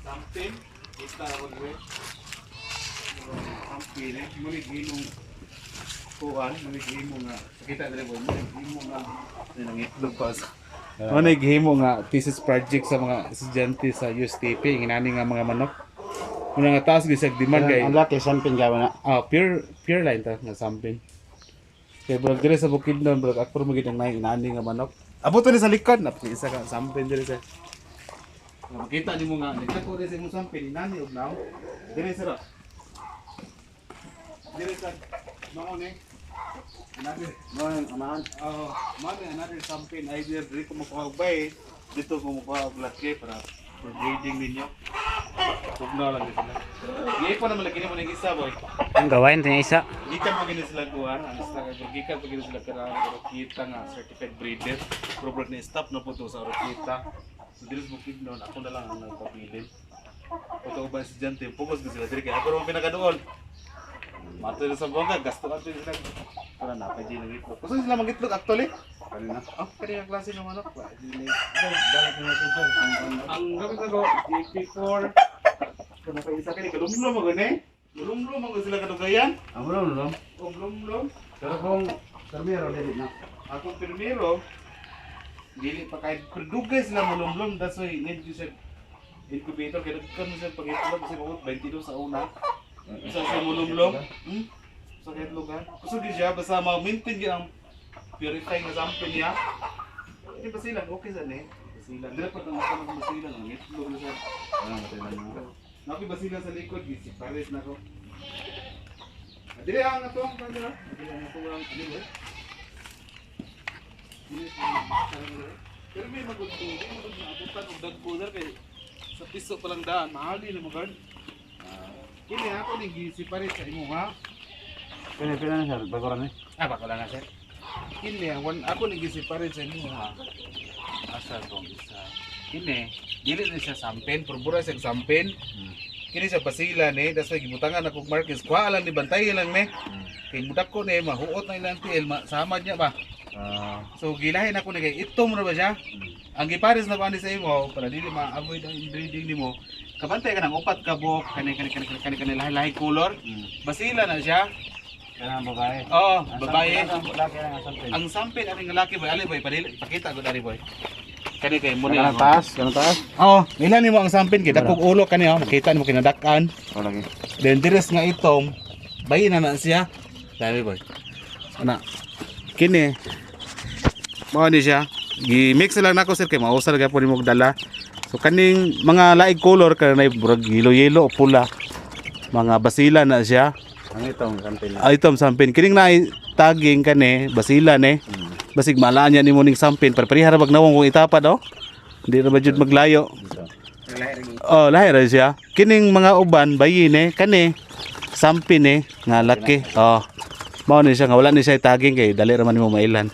Something kita gue sampai ni muli gimong kuan muli gimong nga kita dere boy muli gimong nga nangitlog pa sa ano gihimo nga thesis project sa mga estudyante sa USTP inani nga mga manok una nga taas gisag demand kay ang laki sampin gawa na. pure line ta nga sampin kay bro dire sa Bukidnon bro aktor mo gid ang inani nga manok abot ni sa likod na isa ka sampin dire sa makita ni mo nga nagtako din sa imong sampin inani og naw dire sira dire sa mao ni another Amahan. man another sampin idea dire ko makuha dito ko makuha og laki para for breeding ninyo tugnaw lang sila di pa naman lagi mo ng isa boy Ang gawain niya isa. gikan pa gini sila kuhan ang sa gikan pa gini sila karang kita nga certified breeder proper ni stop na po to sa kita. So dili mo Bukidnon ako na lang ang nagpapilin. Photo ba estudyante focus ko sila diri kay ako ro pinakaduol. Mato sa bongga gasto ato sila. Para na pa din itlog. Kusa sila magitlog actually. Kanina. Kaya klase ng manok ba? Dili. Dalat na sa ang gamit ko GP4 kana pa isa kani kalumlom mo gani. Lumlom mo sila kadugayan. Amron no. O lumlom. Pero kung termero dili na. Ako primero dili pa kay dugay sila malumlom that's why need you said incubator kay dagkan mo sa pag-itlog kasi mabot 22 sa una. Isa sa mulumlom. Sa ketlogan. Kusog siya basta ma-maintain gyud ang purify nga sampin niya. Hindi ba sila okay sa ni? Sila dili pa kang makam sila ang itlog na sa. Napi ba sila sa likod si Paris na ko. Dili ang ato ang kanila. Dili ang ato ang ano. Pero may magudto na abutan og dagbuder kay sa piso pa lang daan mahali na magad. Kini ako ning gisiparit sa imo ha. Pina na sir, bagoran ni. Bako lang na sir. Kini ako ning gisiparit sa imo ha. Asa tong isa. Kini dili na siya sampin, puro siya sampin. Kini sa basila ni, das ay gibutangan ako markings. Kuha lang ni bantay lang ni. Kay budak ko ni mahuot na ilang tiil, samad niya ba. So gilahin ako ni kay itom na ba siya? Ang gipares na ko ani sa imo para dili ma-avoid ang inbreeding nimo. Kabantay ka ng upat ka buhok, kani lahi-lahi color. Basila na siya. Kana babae. Oo, babae. Laki lang ang sampin. Ang sampin aning lalaki boy, ali boy, pakita ko dari boy. Kani kay mo Kana taas, kana taas. Oo, ilan nimo ang sampin kay dakog ulo kani oh, makita nimo kinadakan. O lagi. Then dires nga itom, bayi na siya. Dali boy. Ana. Kini mao ni siya. Gi-mix lang nako sir kay mausar gyud po nimo dala. So kaning mga laig color kanay burag yellow o pula. Mga basila na siya. Ang itong sampin. Itom sampin kining na tagging kani basila ni. Basig malaan niya nimo ning sampin para parihara bag nawong kung itapad oh. Hindi ra ba jud maglayo. Oh, lahi ra siya. Kining mga uban bayi ni kani sampin ni nga laki. Oh. Mao ni siya nga wala ni siya tagging kay dali ra man nimo mailan.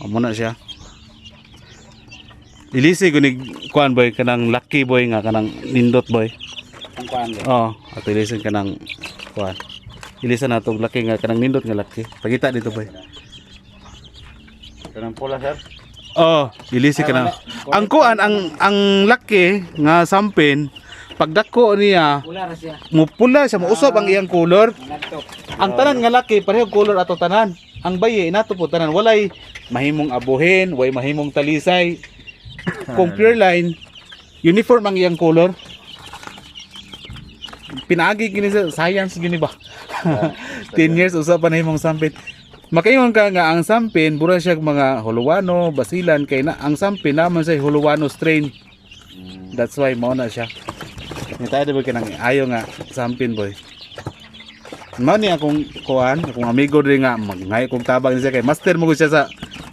Amo na siya. Ilisi ko ni kuan boy kanang lucky boy nga kanang nindot boy. Ang kuan. Oh, ato ilisin kanang kuan. Ilisan nato lucky nga kanang nindot nga lucky. Pagita dito boy. Kanang pula sir. Oh, ilisi ka na. Ang kuan ang lucky nga sampin pagdako niya Pula ra siya. mupula siya mausab ang iyang color. Nagtok. Ang tanan nga lucky pareho color ato tanan. Ang bayi nato po tanan walay mahimong abuhin, way mahimong talisay. Kung pure line uniform ang iyang color. Pinaagi gini sa science gini ba? 10 years usapan na himong sampin. Makaingon ka nga ang sampin bura siya mga Holuano, basilan kay na ang sampin naman sa Holuano strain. That's why mao na siya. Ni tayo ba kanang ayo nga sampin boy. Mao ni akong kuan, akong amigo rin nga magngay kong tabang siya kay master mo ko siya sa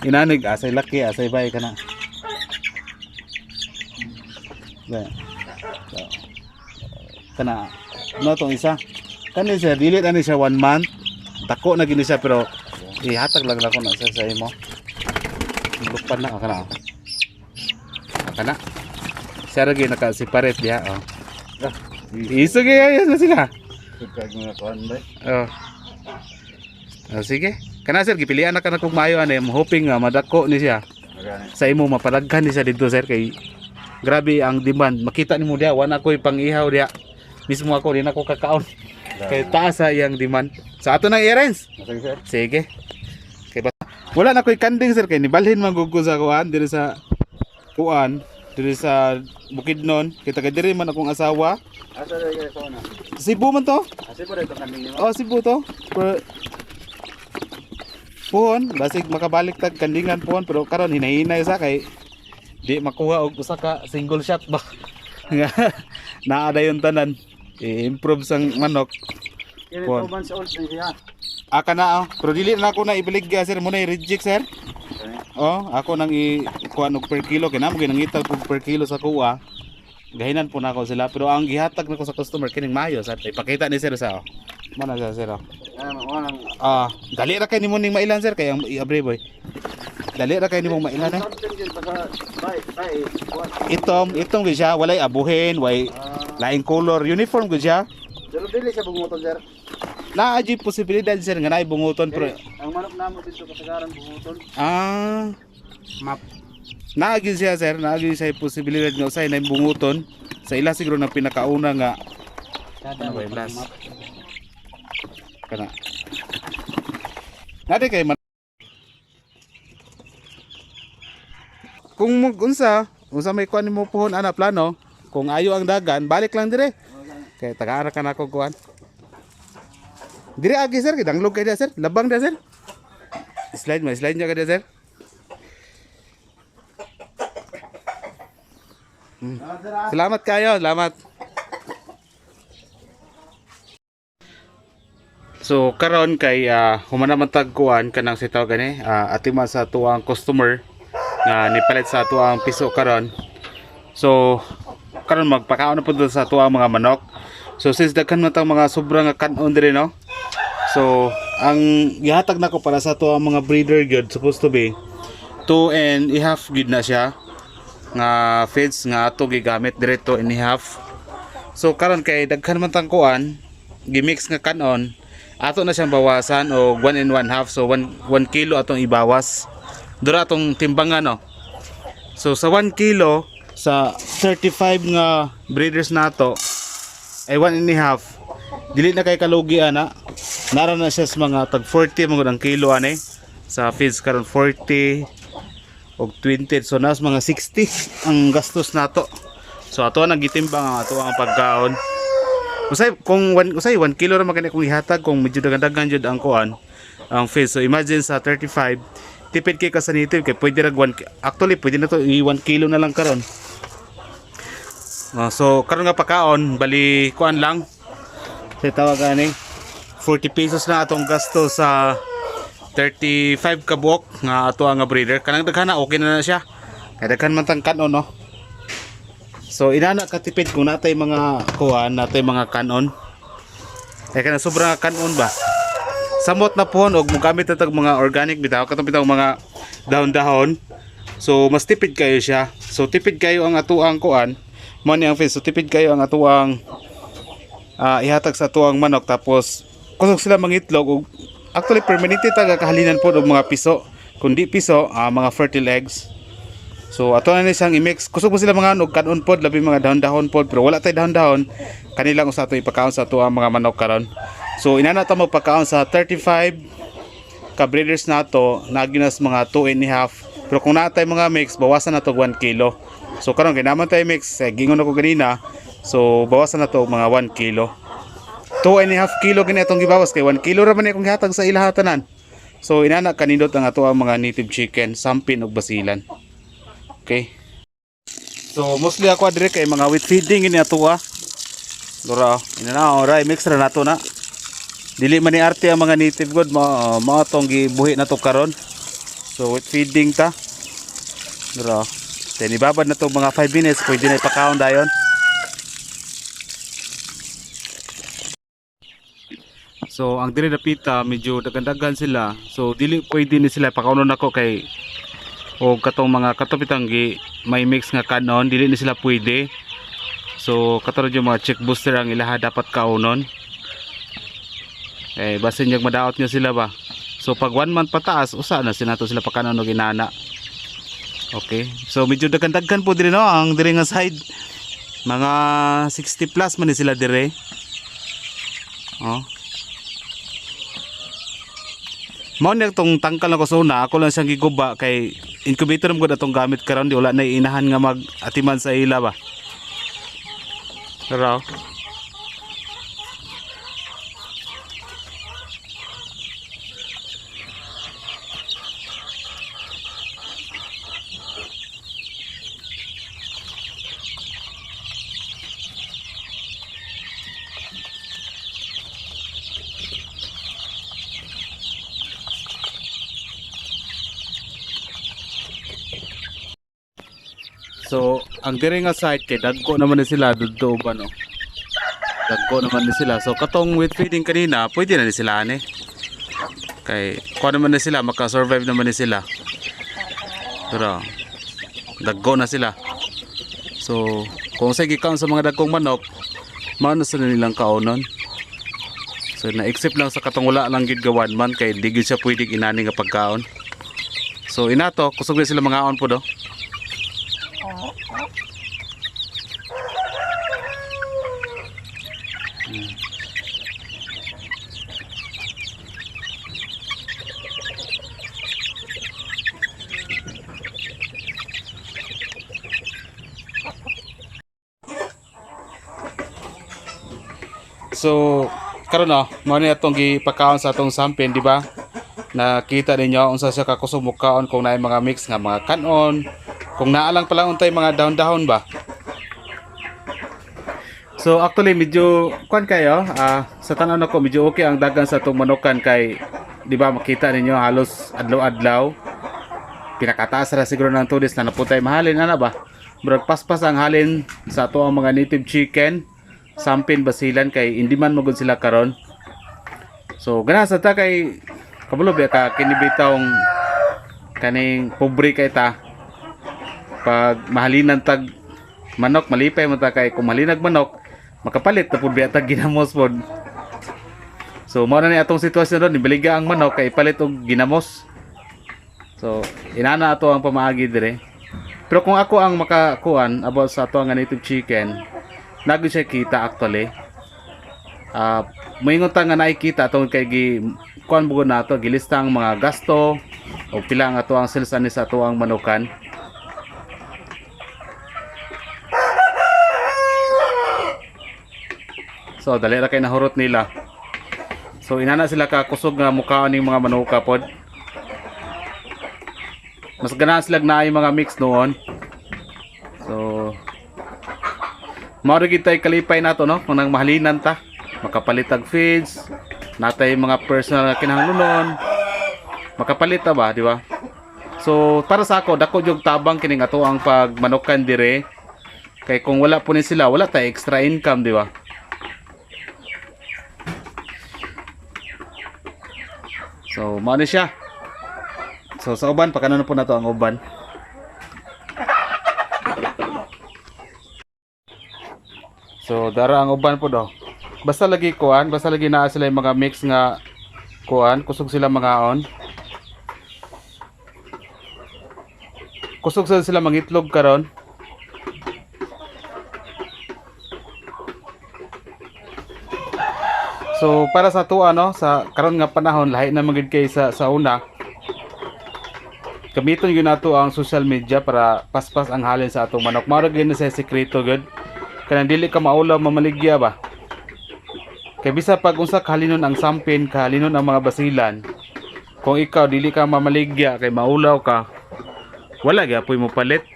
inanig asay laki, asay bay kana. Kana no tong isa. Kani siya dili ani siya 1 month. Dako na gini siya pero ihatag lang ko na sa imo. Lupan na kana. Kana. Siya ra gyud naka-separate diha oh. Iso gyud na sila. Kag mga kuan ba? Oh. Sige. Kana sir gipilian na kana kog maayo ani, hoping nga madako ni siya. Sa imo mapadaghan ni siya dito sir kay grabe ang demand. Makita nimo diha wala ko'y pang-ihaw diha. Mismo ako din ako kakaon. Kay taas sa iyang demand. Sa ato nang i-arrange. Sige, sir. Sige. Kay wala na ko'y kanding sir kay nibalhin man gud ko sa kuan diri sa kuan diri sa Bukidnon. Kita kay diri man akong asawa. Asa diri ko na. Cebu man to? Asa pa dito kanding nimo? Oh, Cebu to. Puhon, basig makabalik tag kandingan puhon pero karon hinahinay sa kay di makuha og usa ka single shot ba. Naa dayon tanan. I-improve sang manok. Kini Kuwan. 2 months old na siya. Aka na pero dili na ako na ibaligya sir mo na i-reject sir. Oh, ako nang i-kuan og per kilo kay namo ginangita og per kilo sa kuha. Gahinan po na ako sila pero ang gihatag nako sa customer kining mayo sa ipakita ni sir sa. Mana sa sir. Dali ra kay nimo ning mailan sir kay ang abre boy. Dali ra kay nimo mailan eh. Itong gud siya walay abuhin, way laing color, uniform gud siya. Pero dili siya bunguton, sir. Naa di posibilidad sir nga naay bunguton pero Ang manok namo dito kasagaran bunguton. map naagi siya sir, naagi siya posibilidad nga usay na bunguton sa ila siguro na pinakauna nga Kada ba, may last? map. kana. Nade kay kung unsa may kuan nimo puhon ana plano, kung ayo ang dagan, balik lang dire. Kay taga-ara ka na ko kuan. Dire agi sir, kidanglog kay dia sir, labang dia sir. Slide niya ka dia sir. Salamat kayo, salamat. So karon kay humana tagkuan kanang sitaw gani atima sa tuang customer nga nipalit sa tuang piso karon. So karon magpakaon na pud sa tuang mga manok. So since daghan man tang mga sobrang kanon diri no. So ang gihatag nako para sa tuang mga breeder gyud supposed to be 2.5 gyud na siya nga feeds nga ato gigamit diri 2.5. So karon kay daghan man tang kuan gimix nga kanon ato na siyang bawasan o 1.5 so 1 kilo atong ibawas dura atong timbangan no. So sa 1 kilo sa 35 nga breeders nato ay 1.5 dili na kay kalugi ana nara na siya sa mga tag 40 mga ang kilo ani sa feeds karon 40 og 20 so nas mga 60 ang gastos nato. So ato nang gitimbang ang ato ang pagkaon. Usay kung 1 kilo ra magani kung ihatag kung medyo dagan jud ang kuan ang feeds. So imagine sa 35 tipid kay ka sa native kay pwede ra actually pwede na to 1 kilo na lang karon. So karon nga pagkaon bali kuan lang sa tawag ani 40 pesos na atong gasto sa 35 ka buok nga ato ang breeder kanang daghan na okay na siya kay daghan man tang kanon no. So inana katipid kung natay mga kuan natay mga kanon kay kana sobra kanon ba samot na pohon og mogamit natag mga organic bitaw katong bitaw mga dahon-dahon. So mas tipid kayo siya. So tipid kayo ang ato ang kuan mo ni ang feed. So tipid kayo ang ato ang ihatag sa ato ang manok tapos kusog sila mangitlog og actually permanente taga kahalinan po og mga piso kundi piso mga fertile eggs. So ato na ni siyang i-mix kusog po sila mga og kanon pod labi mga dahon-dahon pod pero wala tay dahon-dahon kanilang usa to ipakaon sa ato ang mga manok karon. So inana ta magpakaon sa 35 ka breeders nato naginas mga 2.5 pero kung natay mga mix bawasan na to 1 kilo. So karon kay naman tay mix gingon ako ganina so bawasan na to mga 1 kilo. 2.5 kilo gani atong gibawas kay 1 kilo ra man akong gihatag sa ilaha tanan. So inana kanindot ang ato ang mga native chicken, sampin ug basilan. Okay. So mostly ako dire kay mga wheat feeding ini ato Dura, inana ora mix ra nato na. Dili man ni arte ang mga native god mao tong gibuhi na to karon. So wheat feeding ta. Dura. Then ibabad na to mga 5 minutes pwede na ipakaon dayon. So ang diri dapita medyo dagan-dagan sila. So dili pwede ni sila pakaunon nako kay o katong mga katopitang may mix nga kanon dili ni sila pwede. So katong yung mga check booster ang ilaha dapat kaunon. Eh basin yung madaot nyo sila ba. So pag 1 month pataas, usa na sinato sila pakanon og inana. Okay. So medyo daghan-daghan po diri no ang diri nga side. Mga 60 plus man ni sila dire. Oh. Mao ni tong tangkal na kusuna, ako lang siyang giguba kay incubator mo gud atong gamit karon di wala na inahan nga mag-atiman sa ila ba. Pero so, ang diri nga site kay dagko naman ni sila dudto ba no. Dagko naman ni sila. So katong with feeding kanina, pwede na ni sila ani. Kay kuha naman ni sila, maka-survive naman ni sila. Pero dagko na sila. So kung sa gikaon sa mga dagkong manok, mao na sa nilang kaonon. So na-except lang sa katong wala lang gid gawan man kay di gyud siya pwede inani nga pagkaon. So inato kusog na sila mga aon po do. So karon no, mao ni atong gipakaon sa atong sampin, di ba? Nakita ninyo unsa siya kakusog mukaon kung naay mga mix nga mga kanon, kung naalang pala untay mga dahon-dahon ba. So actually medyo kuan kayo, sa tanan ako medyo okay ang dagan sa atong manukan kay di ba makita ninyo halos adlaw-adlaw. Pinakataas ra siguro ng tudis na naputay mahalin ana ba. Murag paspas ang halin sa ato ang mga native chicken. Sampin basilan kay hindi man magud sila karon. So gana sa ta kay kabulo ba ka kinibitawng kaning pobre kay ta. Pag mahalinan tag manok malipay man ta kay kung mahalinag manok makapalit ta pud biya tag ginamos pod. So mao na ni atong sitwasyon ron, nibaliga ang manok kay palit og ginamos. So inana ato ang pamaagi dire. Pero kung ako ang makakuan about sa ato nga native chicken, nagud siya kita actually. Moingon ta nga nakikita tungod kay kuan bugod nato gilista ang mga gasto o pila nga ato ang sales ani sa ato ang manukan. So dali ra kay nahurot nila. So inana sila ka kusog nga mukhaon ning mga manuka pod. Mas ganahan sila na mga mix noon. So mao ra gid tay kalipay nato no kung nang mahalinan ta makapalit og feeds natay mga personal nga kinahanglanon makapalit ta ba di ba. So para sa ako dako jog tabang kining ato ang pagmanukan dire kay kung wala po ni sila wala tay extra income di ba. So mao ni siya. So sa uban pakanon po nato ang uban. So dara ang uban po do. Basta lagi kuan, basta lagi naa sila yung mga mix nga kuan, kusog sila mga on. Kusog sila mangitlog karon. So para sa tuwa no, sa karon nga panahon lahi na magid kay sa una. Gamiton gyud nato ang social media para paspas ang halin sa atong manok. Mao ra gyud sa sekreto gud. Kanang dili ka maulaw mamaligya ba. Kay bisa pag unsa kahalinon ang sampin, kahalinon ang mga basilan. Kung ikaw dili ka mamaligya kay maulaw ka, wala gyapon mo palit.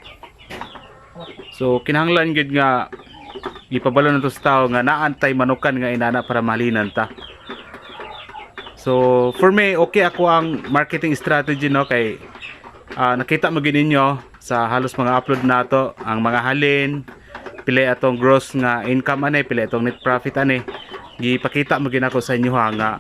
So kinahanglan gid nga ipabalo nato sa tao nga naantay manukan nga inana para mahalinan ta. So for me okay ako ang marketing strategy no kay nakita mo gid ninyo sa halos mga upload nato ang mga halin pili atong gross nga income ani pili atong net profit ani gipakita mo gid ako sa inyo nga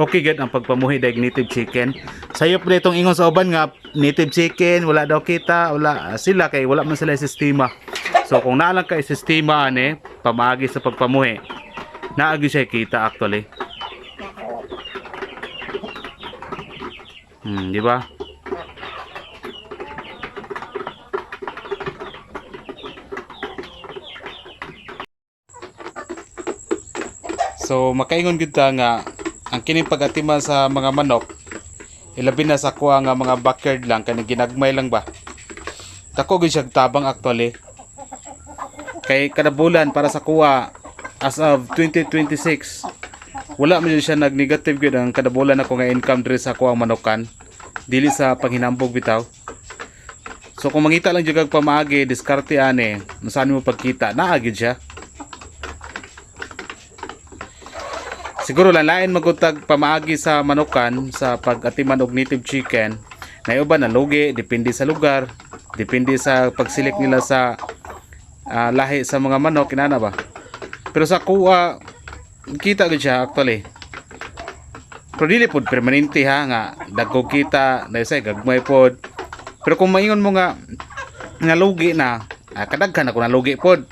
okay gid ang pagpamuhi dag native chicken. Sayo po itong ingon sa uban nga native chicken wala daw kita wala sila kay wala man sila sistema. So kung naa lang kay sistema ani pamaagi sa pagpamuhi naagi siya kita actually. Di ba? So makaingon gid ta nga ang kining pag-atima sa mga manok ilabi na sa kuha nga mga backyard lang kani ginagmay lang ba. Dako gid siya tabang actually. Kay kada bulan para sa kuha as of 2026 wala man siya nag-negative gid ang kada bulan ako nga income diri sa kuha manokan dili sa panghinambog bitaw. So kung mangita lang jud kag pamaagi diskarte ani saan mo pagkita naa gid siya. Siguro lain magutag pamaagi sa manukan sa pag-atiman og native chicken. Na uban na lugi depende sa lugar, depende sa pagsilik nila sa lahi sa mga manok inana ba. Pero sa kuha kita gid siya actually. Pero dili pod permanente ha nga dagko kita na say gagmay pod. Pero kung maingon mo nga lugi na, kadaghan ako na lugi pod.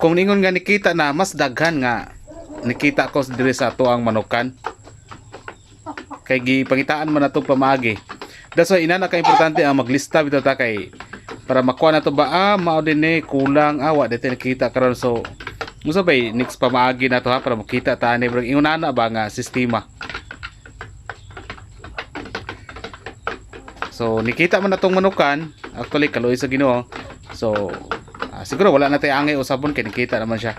Kung ningon nga nikita na mas daghan nga nikita ko diri sa ato ang manukan kay gipangitaan man nato pamaagi. That's why ina na ka importante ang maglista bitaw ta kay para makuha na to ba mao din kulang wa dito nakita karon. So musa bay next pamaagi na to ha para makita ta ni bro ingon na ba nga sistema. So nikita man natong manukan actually kaloy sa Ginoo. So siguro wala na tay angay usabon kay nikita naman siya.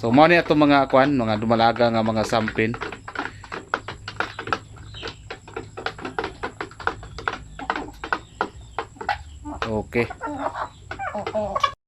So mao ni ato mga kuan, mga dumalaga nga mga sampin. Okay.